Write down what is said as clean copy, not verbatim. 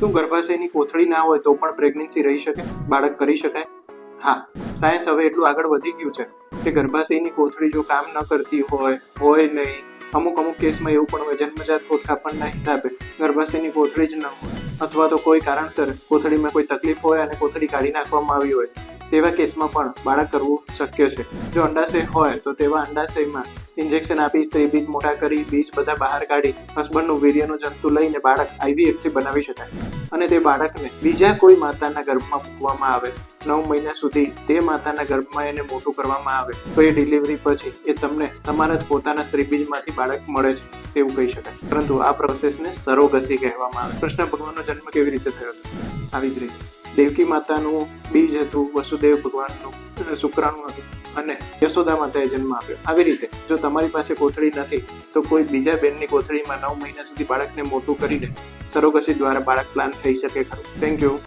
શું ગર્ભાશયની કોથળી ના હોય તો પણ પ્રેગ્નન્સી રહી શકે, બાળક કરી શકાય? હા, સાયન્સ હવે એટલું આગળ વધી ગયું છે કે ગર્ભાશયની કોથળી જો કામ ન કરતી હોય નહીં, અમુક કેસમાં એવું પણ હોય જન્મજાત ખોડખાપણના હિસાબે ગર્ભાશયની કોથળી જ ન હોય અથવા તો કોઈ કારણસર કોથળીમાં કોઈ તકલીફ હોય અને કોથળી કાઢી નાખવામાં આવી હોય, તેવા કેસમાં પણ બાળક કરવું શક્ય છે. જો અંડાશય હોય તો તેવા અંડાશયમાં ઇન્જેક્શન આપી સ્ત્રી બીજ મોટા કરી બીજ બધા બહાર કાઢી હસબન્ડનું વીર્યનું જંતુ લઈને બાળક IVF થી બનાવી શકાય અને તે બાળકને બીજા કોઈ માતાના ગર્ભમાં મૂકવામાં આવે, 9 મહિના સુધી તે માતાના ગર્ભમાં એને મોટું કરવામાં આવે તો એ ડિલિવરી પછી એ તમને તમારા જ પોતાના સ્ત્રી બીજમાંથી બાળક મળે છે તેવું કહી શકાય. પરંતુ આ પ્રોસેસને સરોગસી કહેવામાં આવે. કૃષ્ણ ભગવાનનો જન્મ કેવી રીતે થયો હતો? આવી જ રીતે દેવકી માતાનું બીજ હતું, વસુદેવ ભગવાનનું શુક્રાણુ હતું અને યશોદા માતાએ જન્મ આપ્યો. આવી રીતે જો તમારી પાસે કોથળી નથી તો કોઈ બીજા બેનની કોથળીમાં 9 મહિના સુધી બાળકને મોટું કરીને સરોગસી દ્વારા બાળક પ્લાન થઈ શકે ખરું. Thank you.